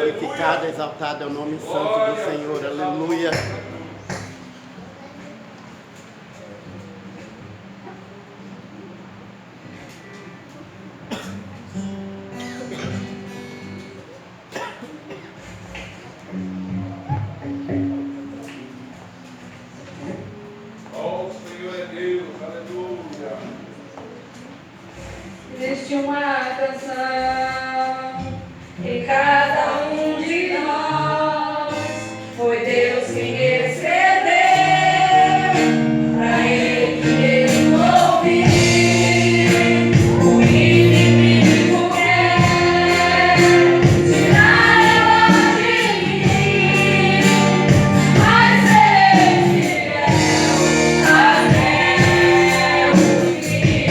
Glorificado, exaltado é o nome santo do Senhor. Aleluia. Existe uma canção em cada um de nós. Foi Deus quem escreveu, pra Ele que Ele ouvir. O inimigo quer tirar ela de mim, mas Ele é até o fim.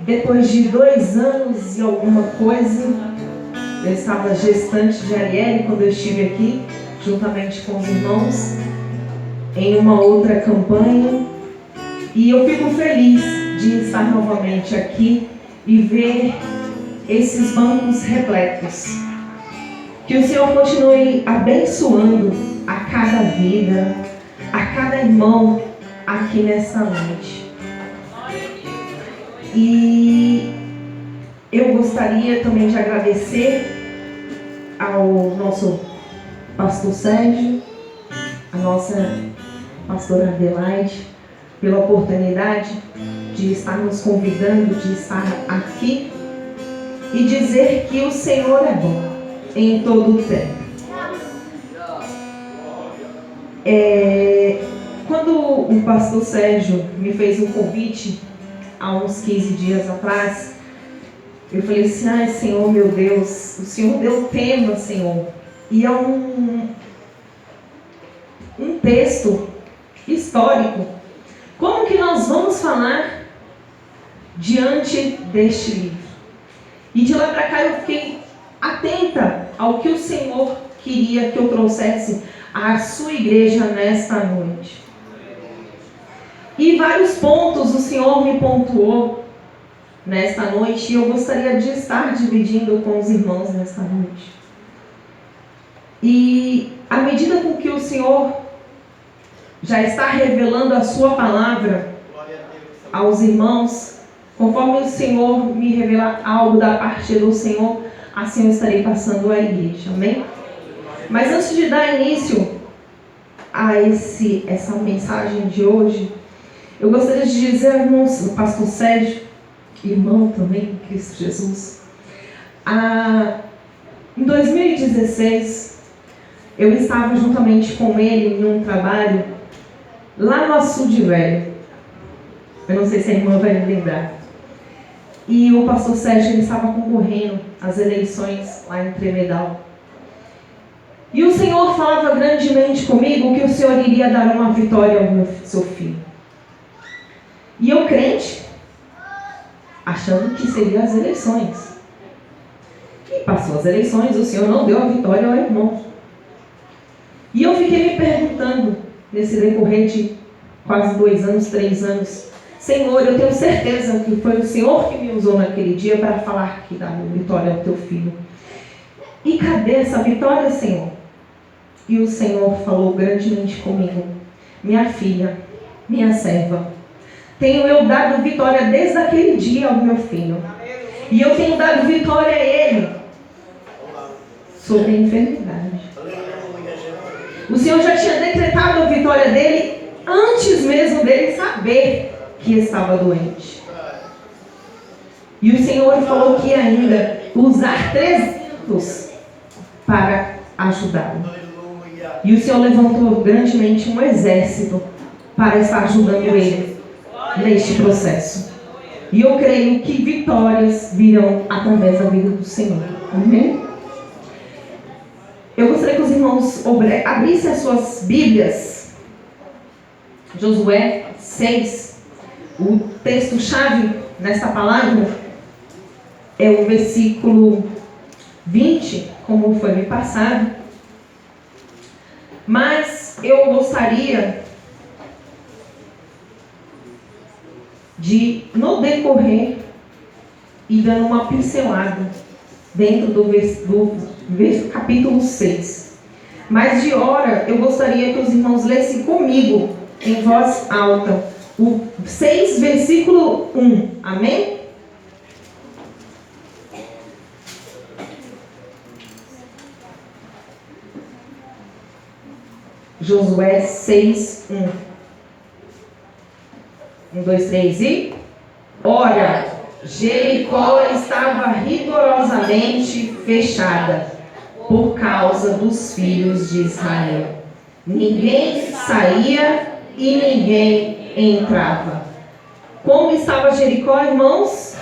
depois de 2 anos e alguma coisa, eu estava gestante de Arielle quando eu estive aqui, juntamente com os irmãos, em uma outra campanha. E eu fico feliz de estar novamente aqui e ver esses bancos repletos. Que o Senhor continue abençoando a cada vida, a cada irmão aqui nesta noite. E eu gostaria também de agradecer ao nosso pastor Sérgio, a nossa pastora Adelaide, pela oportunidade de estar nos convidando, de estar aqui e dizer que o Senhor é bom em todo o tempo. Quando o pastor Sérgio me fez um convite há uns 15 dias atrás, eu falei assim: ai, Senhor, meu Deus, o Senhor deu tema, Senhor, e é um texto histórico. Como que nós vamos falar diante deste livro? E de lá para cá eu fiquei atenta ao que o Senhor queria que eu trouxesse à sua igreja nesta noite. E vários pontos o Senhor me pontuou nesta noite, e eu gostaria de estar dividindo com os irmãos nesta noite. E à medida com que o Senhor já está revelando a sua palavra aos irmãos, conforme o Senhor me revelar algo da parte do Senhor, assim eu estarei passando à igreja, amém? Mas antes de dar início a essa mensagem de hoje, eu gostaria de dizer, irmãos, o pastor Sérgio, irmão também, Cristo Jesus, em 2016, eu estava juntamente com ele em um trabalho lá no Açude Velho. Eu não sei se a irmã vai me lembrar. E o pastor Sérgio, ele estava concorrendo às eleições lá em Tremedal. E o Senhor falava grandemente comigo que o Senhor iria dar uma vitória ao seu filho. E eu crente, achando que seriam as eleições. E passou as eleições, o Senhor não deu a vitória ao irmão. E eu fiquei me perguntando, nesse decorrer de quase 2 anos, 3 anos, Senhor, eu tenho certeza que foi o Senhor que me usou naquele dia para falar que dá vitória ao teu filho. E cadê essa vitória, Senhor? E o Senhor falou grandemente comigo: minha filha, minha serva, tenho eu dado vitória desde aquele dia ao meu filho. E eu tenho dado vitória a ele sobre a enfermidade. O Senhor já tinha decretado a vitória dele antes mesmo dele saber que estava doente. E o Senhor falou que ia ainda usar 300 para ajudá-lo. E o Senhor levantou grandemente um exército para estar ajudando ele neste processo. E eu creio que vitórias virão através da vida do Senhor. Amém? Eu gostaria que os irmãos abrissem as suas Bíblias. Josué 6. O texto-chave nesta palavra é o versículo 20, como foi me passado. Mas eu gostaria de, no decorrer, ir dando uma pincelada dentro do capítulo 6. Mas de hora, eu gostaria que os irmãos lessem comigo, em voz alta, o 6, versículo 1. Amém? Josué 6, 1. 1, 2, 3 e... Ora, Jericó estava rigorosamente fechada por causa dos filhos de Israel. Ninguém saía e ninguém entrava. Como estava Jericó, irmãos?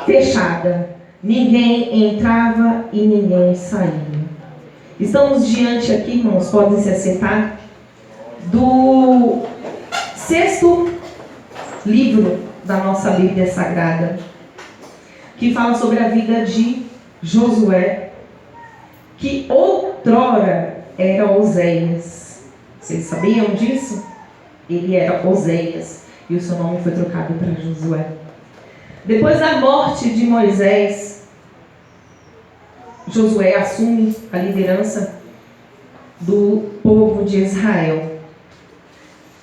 Fechada. Ninguém entrava e ninguém saía. Estamos diante aqui, irmãos, podem se assentar, do 6º livro da nossa Bíblia Sagrada, que fala sobre a vida de Josué, que outrora era Oséias. Vocês sabiam disso? Ele era Oséias e o seu nome foi trocado para Josué. Depois da morte de Moisés, Josué assume a liderança do povo de Israel.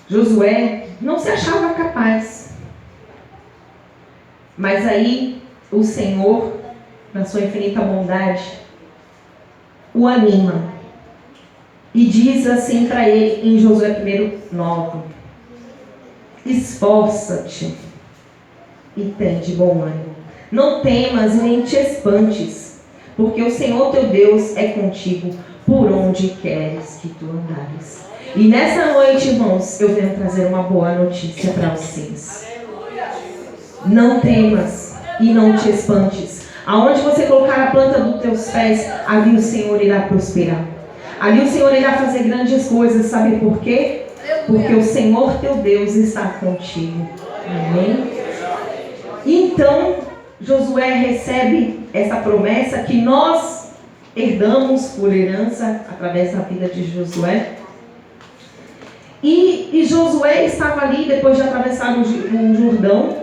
Josué não se achava capaz, mas aí o Senhor, na sua infinita bondade, o anima e diz assim para ele em Josué 1:9: esforça-te e tem de bom ânimo, não temas e nem te espantes, porque o Senhor teu Deus é contigo por onde queres que tu andares. E nessa noite, irmãos, eu venho trazer uma boa notícia para vocês. Não temas e não te espantes. Aonde você colocar a planta dos teus pés, ali o Senhor irá prosperar. Ali o Senhor irá fazer grandes coisas. Sabe por quê? Porque o Senhor teu Deus está contigo. Amém? Então, Josué recebe essa promessa que nós herdamos por herança através da vida de Josué. E Josué estava ali, depois de atravessar o Jordão,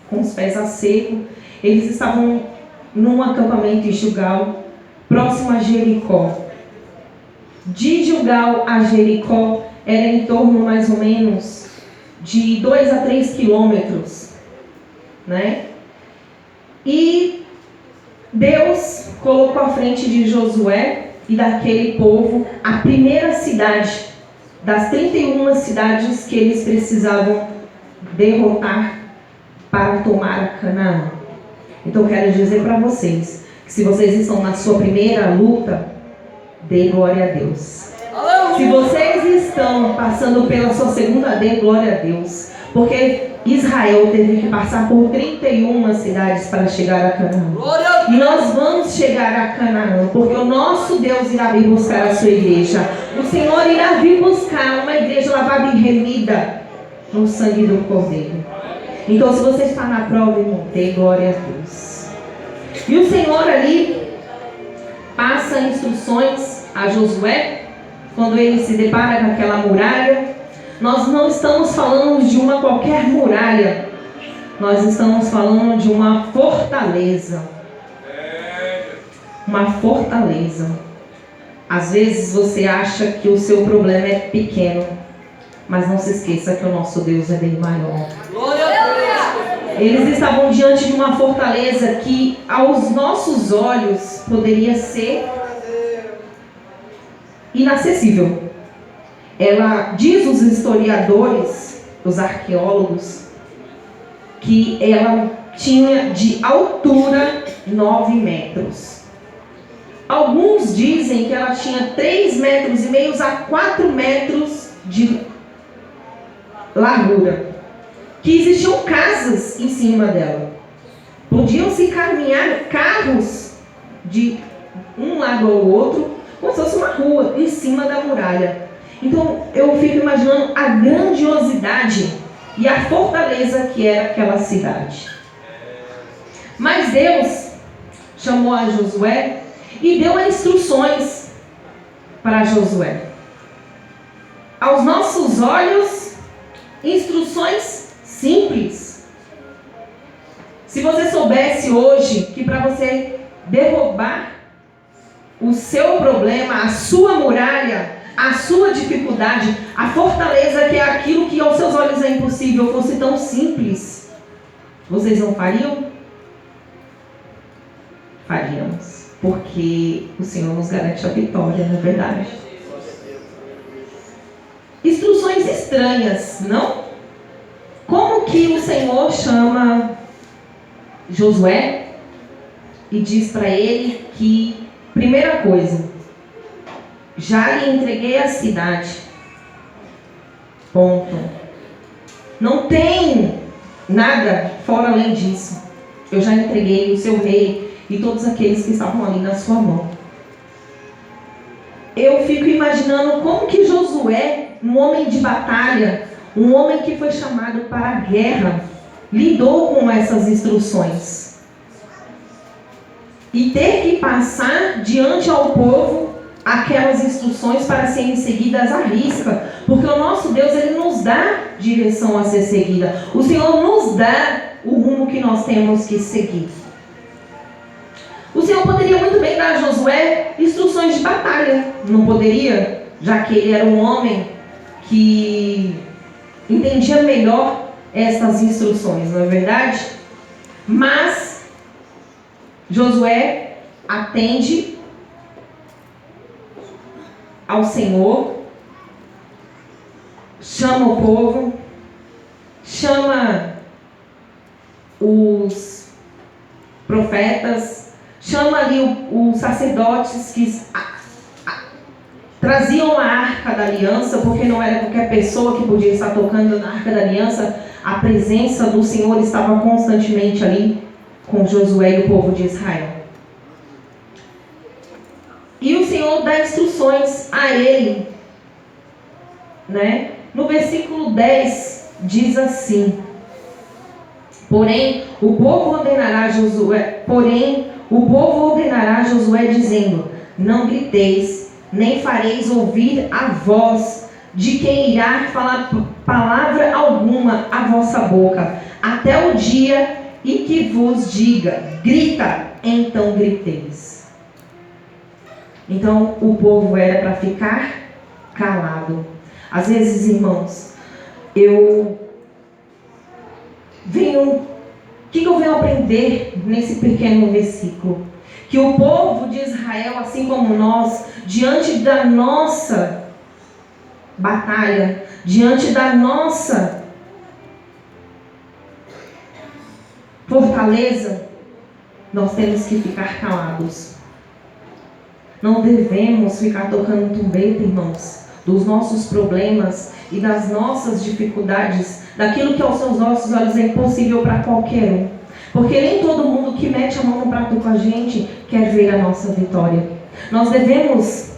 com os pés a seco. Eles estavam num acampamento em Gilgal, próximo a Jericó. De Gilgal a Jericó era em torno mais ou menos de 2 a 3 quilômetros, né? E Deus colocou à frente de Josué e daquele povo a primeira cidade das 31 cidades que eles precisavam derrotar para tomar a Canaã. Então eu quero dizer para vocês que se vocês estão na sua primeira luta, dê glória a Deus. Se vocês estão passando pela sua segunda, dê glória a Deus. Porque Israel teve que passar por 31 cidades para chegar a Canaã. E nós vamos chegar a Canaã, porque o nosso Deus irá vir buscar a sua igreja. O Senhor irá vir buscar uma igreja lavada e remida no sangue do Cordeiro. Então, se você está na prova, irmão, dê glória a Deus. E o Senhor ali passa instruções a Josué, quando ele se depara com aquela muralha. Nós não estamos falando de uma qualquer muralha, nós estamos falando de uma fortaleza. Uma fortaleza. Às vezes você acha que o seu problema é pequeno, mas não se esqueça que o nosso Deus é bem maior. Eles estavam diante de uma fortaleza que aos nossos olhos poderia ser inacessível. Ela diz os historiadores, os arqueólogos, que ela tinha de altura 9 metros. Alguns dizem que ela tinha 3,5 metros a 4 metros de largura. Que existiam casas em cima dela. Podiam-se caminhar carros de um lado ao outro, como se fosse uma rua, em cima da muralha. Então eu fico imaginando a grandiosidade e a fortaleza que era aquela cidade. Mas Deus chamou a Josué e deu instruções para Josué. Aos nossos olhos, instruções simples. Se você soubesse hoje que para você derrubar o seu problema, a sua muralha, a sua dificuldade, a fortaleza que é aquilo que aos seus olhos é impossível, fosse tão simples, vocês não fariam? Faríamos, porque o Senhor nos garante a vitória, não é verdade? Instruções estranhas, não? Como que o Senhor chama Josué e diz para ele que, primeira coisa, já lhe entreguei a cidade. Ponto. Não tem nada fora além disso. Eu já entreguei o seu rei e todos aqueles que estavam ali na sua mão. Eu fico imaginando como que Josué, um homem de batalha, um homem que foi chamado para a guerra, lidou com essas instruções. E ter que passar diante ao povo aquelas instruções para serem seguidas à risca. Porque o nosso Deus, Ele nos dá direção a ser seguida. O Senhor nos dá o rumo que nós temos que seguir. O Senhor poderia muito bem dar a Josué instruções de batalha. Não poderia? Já que ele era um homem que entendia melhor essas instruções, não é verdade? Mas Josué atende ao Senhor, chama o povo, chama os profetas, chama ali os sacerdotes que traziam a Arca da Aliança, porque não era qualquer pessoa que podia estar tocando na Arca da Aliança. A presença do Senhor estava constantemente ali com Josué e o povo de Israel. E o Senhor dá instruções a ele, né? No versículo 10 diz assim: Porém, o povo ordenará a Josué dizendo: Não griteis, nem fareis ouvir a voz de quem irá falar palavra alguma à vossa boca, até o dia em que vos diga: grita, então griteis. Então o povo era para ficar calado. Às vezes, irmãos, o que eu venho aprender nesse pequeno versículo? Que o povo de Israel, assim como nós, diante da nossa batalha, diante da nossa fortaleza, nós temos que ficar calados. Não devemos ficar tocando trombeta, irmãos, dos nossos problemas e das nossas dificuldades, daquilo que aos seus nossos olhos é impossível para qualquer um. Porque nem todo mundo que mete a mão no prato com a gente quer ver a nossa vitória. Nós devemos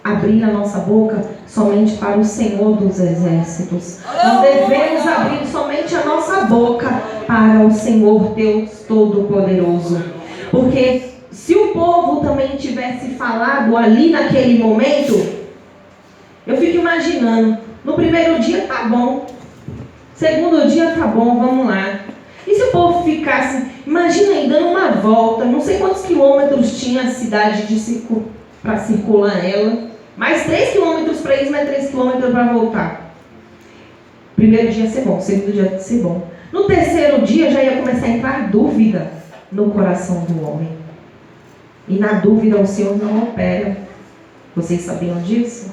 abrir a nossa boca somente para o Senhor dos Exércitos. Nós devemos abrir somente a nossa boca para o Senhor Deus Todo-Poderoso. Porque se o povo também tivesse falado ali naquele momento, eu fico imaginando, no primeiro dia tá bom, segundo dia tá bom, vamos lá. E se o povo ficasse, imagina aí, dando uma volta, não sei quantos quilômetros tinha a cidade para circular ela, mais 3 quilômetros para ir, mais 3 quilômetros para voltar. Primeiro dia ia ser bom, segundo dia ia ser bom. No terceiro dia já ia começar a entrar dúvida no coração do homem. E na dúvida o Senhor não opera. Vocês sabiam disso?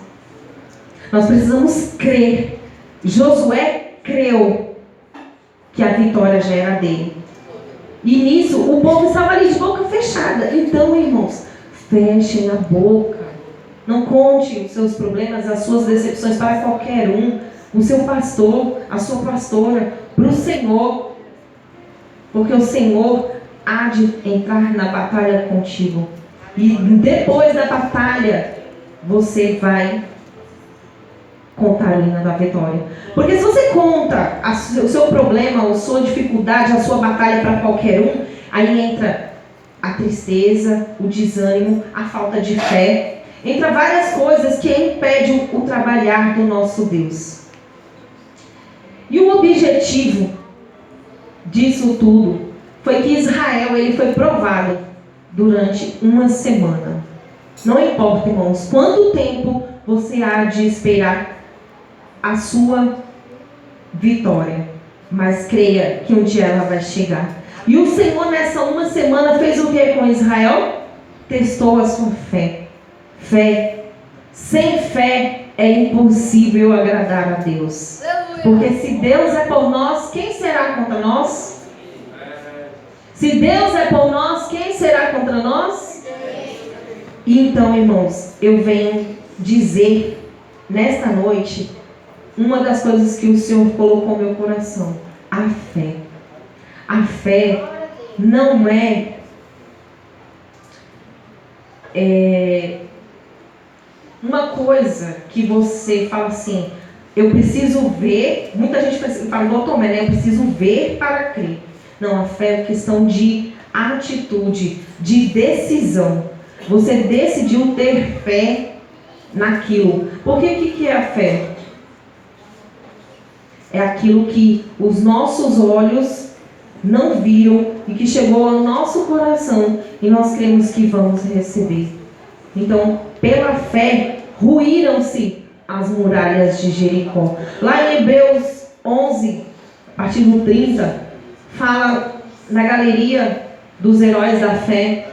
Nós precisamos crer. Josué creu que a vitória já era dele. E nisso o povo estava ali de boca fechada. Então, irmãos, fechem a boca. Não conte os seus problemas, as suas decepções para qualquer um. O seu pastor, a sua pastora, para o Senhor. Porque o Senhor há de entrar na batalha contigo. E depois da batalha, você vai contar a linha da vitória. Porque se você conta o seu problema, a sua dificuldade, a sua batalha para qualquer um, aí entra a tristeza, o desânimo, a falta de fé. Entra várias coisas que impedem o trabalhar do nosso Deus. E o objetivo disso tudo foi que Israel ele foi provado durante uma semana. Não importa, irmãos, quanto tempo você há de esperar a sua vitória, mas creia que um dia ela vai chegar. E o Senhor nessa uma semana fez o que com Israel? Testou a sua fé. Fé. Sem fé é impossível agradar a Deus. Porque se Deus é por nós, quem será contra nós? Se Deus é por nós, quem será contra nós? E então, irmãos, eu venho dizer nesta noite uma das coisas que o Senhor colocou no meu coração: a fé. A fé não é uma coisa que você fala assim: eu preciso ver. Muita gente fala igual Tomé, né? Eu preciso ver para crer. Não, a fé é questão de atitude, de decisão. Você decidiu ter fé naquilo. Porque o que é a fé? É aquilo que os nossos olhos não viram e que chegou ao nosso coração e nós cremos que vamos receber. Então, pela fé, ruíram-se as muralhas de Jericó. Lá em Hebreus 11, a partir do 30, fala na galeria dos heróis da fé,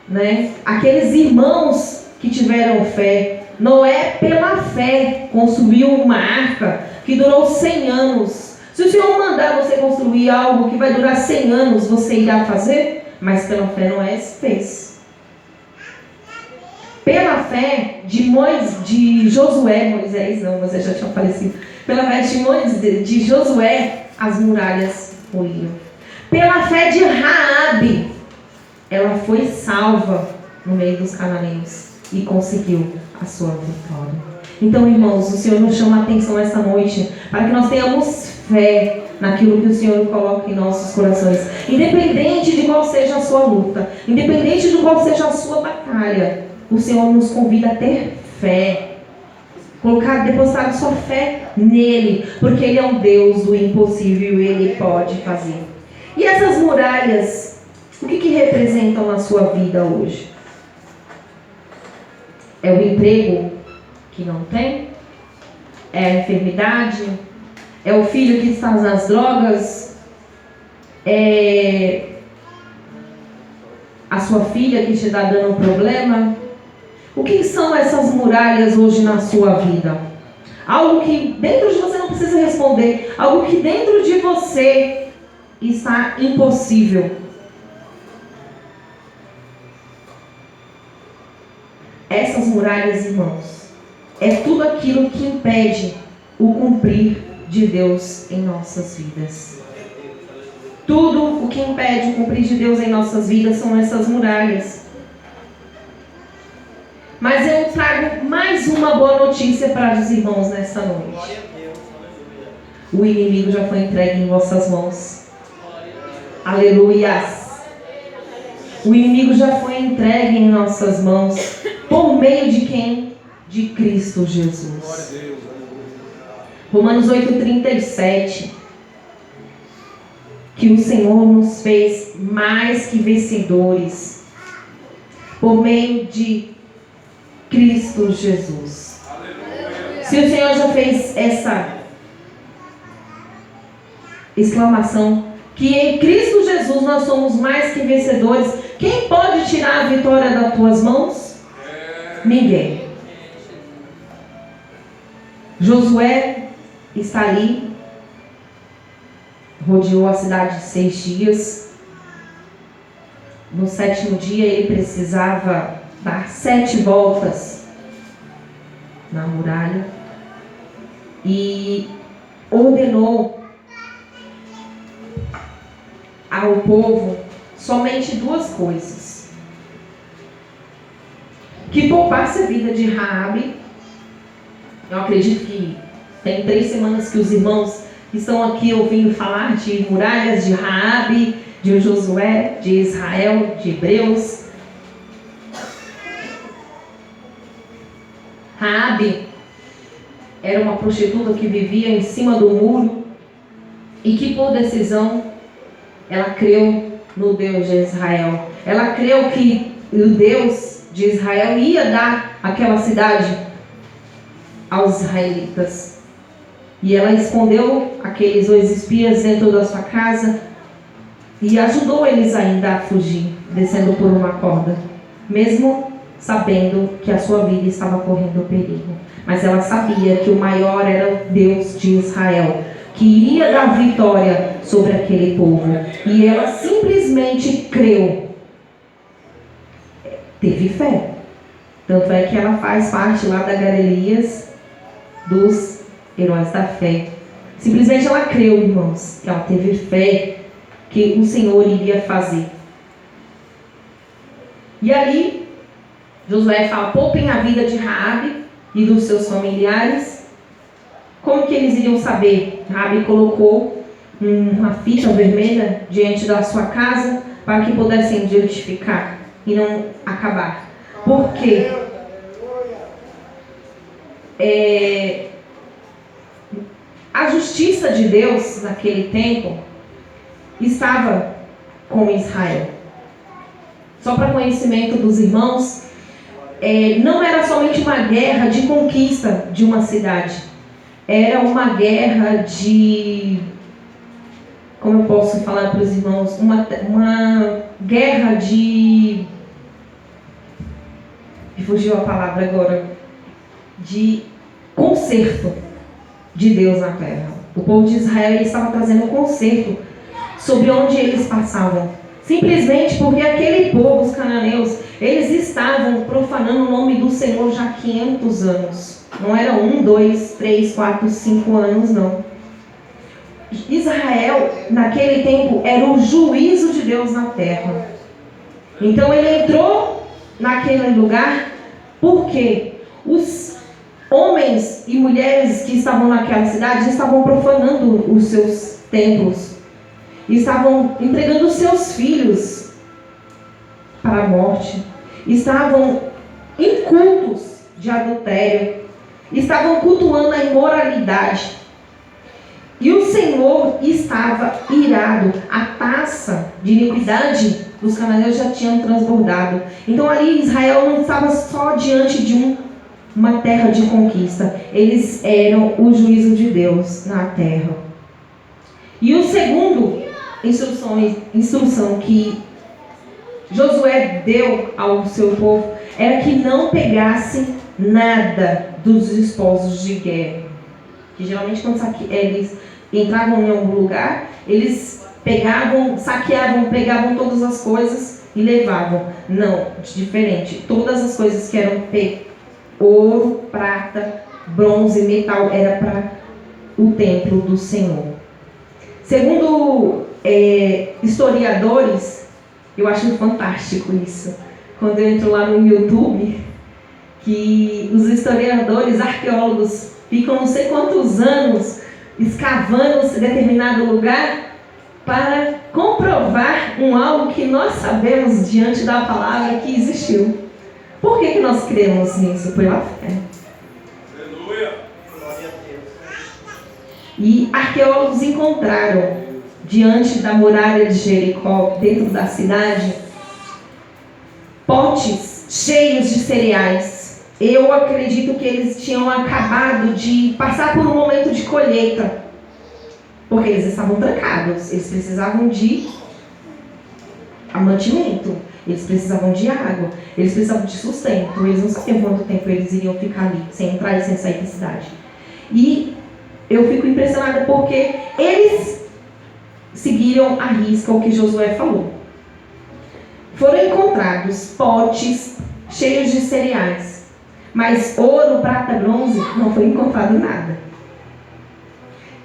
né? Aqueles irmãos que tiveram fé. Noé, pela fé, construiu uma arca que durou 100 anos. Se o Senhor mandar você construir algo que vai durar 100 anos, você irá fazer? Mas pela fé Noé fez. Pela fé de Josué, Moisés não, Moisés já tinha falecido. Pela fé de Josué, as muralhas ruíram. Pela fé de Raabe, ela foi salva no meio dos cananeus e conseguiu a sua vitória. Então, irmãos, o Senhor nos chama a atenção esta noite para que nós tenhamos fé naquilo que o Senhor coloca em nossos corações. Independente de qual seja a sua luta, independente de qual seja a sua batalha, o Senhor nos convida a ter fé. Depositar sua fé nele, porque Ele é um Deus do impossível e Ele pode fazer. E essas muralhas, o que representam na sua vida hoje? É o emprego que não tem? É a enfermidade? É o filho que está nas drogas? É a sua filha que te está dando problema? O que são essas muralhas hoje na sua vida? Algo que dentro de você não precisa responder. Algo que dentro de você está impossível. Essas muralhas, irmãos, é tudo aquilo que impede o cumprir de Deus em nossas vidas. Tudo o que impede o cumprir de Deus em nossas vidas são essas muralhas. Mas eu trago mais uma boa notícia para os irmãos nesta noite. O inimigo já foi entregue em vossas mãos. Aleluias. O inimigo já foi entregue em nossas mãos. Por meio de quem? De Cristo Jesus. Romanos 8:37. Que o Senhor nos fez mais que vencedores. Por meio de Cristo Jesus. Se o Senhor já fez essa exclamação, que em Cristo Jesus nós somos mais que vencedores, quem pode tirar a vitória das tuas mãos? Ninguém. Josué está ali, rodeou a cidade 6 dias. No 7º dia ele precisava dar 7 voltas na muralha e ordenou ao povo somente 2 coisas: que poupasse a vida de Raabe. Eu acredito que tem 3 semanas que os irmãos estão aqui ouvindo falar de muralhas de Raabe, de Josué, de Israel, de Hebreus. Raabe era uma prostituta que vivia em cima do muro e que, por decisão, ela creu no Deus de Israel. Ela creu que o Deus de Israel ia dar aquela cidade aos israelitas. E ela escondeu aqueles 2 espias dentro da sua casa e ajudou eles ainda a fugir, descendo por uma corda, mesmo sabendo que a sua vida estava correndo perigo. Mas ela sabia que o maior era o Deus de Israel, que iria dar vitória sobre aquele povo. E ela simplesmente creu. Teve fé. Tanto é que ela faz parte lá da galeria dos heróis da fé. Simplesmente ela creu, irmãos, que ela teve fé que o Senhor iria fazer. E ali Josué fala: poupem a vida de Raabe e dos seus familiares como que eles iriam saber? Raabe colocou uma fita vermelha diante da sua casa para que pudessem identificar e não acabar. Por quê? A justiça de Deus naquele tempo estava com Israel. Só para conhecimento dos irmãos, não era somente uma guerra de conquista de uma cidade. Era uma guerra de... Como eu posso falar para os irmãos? Uma guerra de... Me fugiu a palavra agora. De conserto de Deus na terra. O povo de Israel estava trazendo conserto sobre onde eles passavam. Simplesmente porque aquele povo, os cananeus, eles estavam profanando o nome do Senhor já há 500 anos. Não era 1, 2, 3, 4, 5 anos, não. Israel, naquele tempo, era o juízo de Deus na terra. Então ele entrou naquele lugar porque os homens e mulheres que estavam naquela cidade estavam profanando os seus templos. Estavam entregando seus filhos para a morte. Estavam em cultos de adultério. Estavam cultuando a imoralidade. E o Senhor estava irado. A taça de iniquidade dos cananeus já tinha transbordado. Então ali Israel não estava só diante de uma terra de conquista. Eles eram o juízo de Deus na terra. E o segundo instrução que Josué deu ao seu povo era que não pegasse nada dos esposos de guerra. Que geralmente quando eles entravam em algum lugar, eles pegavam, saqueavam, pegavam todas as coisas e levavam. Não, diferente. Todas as coisas que eram ouro, prata, bronze, metal, era para o templo do Senhor. Segundo historiadores, eu acho fantástico isso. Quando eu entro lá no YouTube, que os historiadores, arqueólogos, ficam não sei quantos anos escavando determinado lugar para comprovar algo que nós sabemos diante da palavra que existiu. Por que nós cremos nisso? Pela fé. Aleluia! Glória a Deus. E arqueólogos encontraram, diante da muralha de Jericó, dentro da cidade, potes cheios de cereais. Eu acredito que eles tinham acabado de passar por um momento de colheita, porque eles estavam trancados, eles precisavam de mantimento, eles precisavam de água, eles precisavam de sustento, eles não sabiam quanto tempo eles iriam ficar ali, sem entrar e sem sair da cidade. E eu fico impressionada porque eles seguiram à risca o que Josué falou. Foram encontrados potes cheios de cereais, mas ouro, prata, bronze, não foi encontrado nada.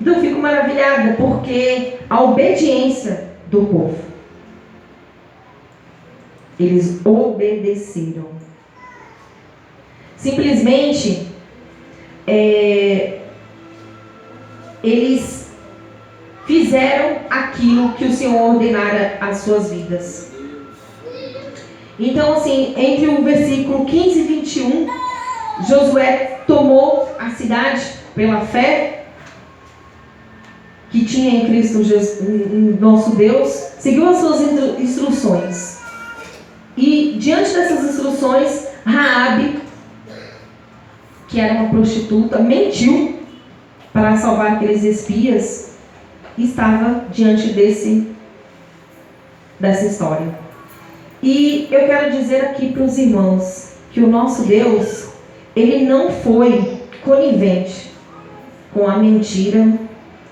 Então eu fico maravilhada porque a obediência do povo. Eles obedeceram. Simplesmente, eles fizeram aquilo que o Senhor ordenara às suas vidas. Então, assim, entre o versículo 15 e 21, Josué tomou a cidade pela fé que tinha em Cristo Jesus, em nosso Deus, seguiu as suas instruções. E diante dessas instruções, Raabe, que era uma prostituta, mentiu para salvar aqueles espias, estava diante dessa história. E eu quero dizer aqui para os irmãos que o nosso Deus, ele não foi conivente com a mentira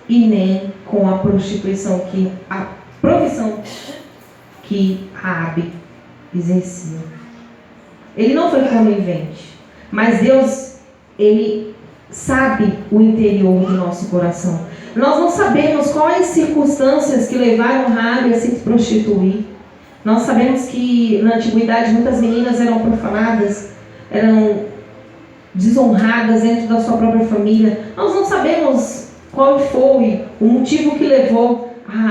e nem com a prostituição, a profissão que Raabe exercia. Ele não foi conivente, mas Deus, ele sabe o interior do nosso coração. Nós não sabemos quais circunstâncias que levaram Raabe a se prostituir. Nós sabemos que na antiguidade muitas meninas eram profanadas, eram desonradas dentro da sua própria família. Nós não sabemos qual foi o motivo que levou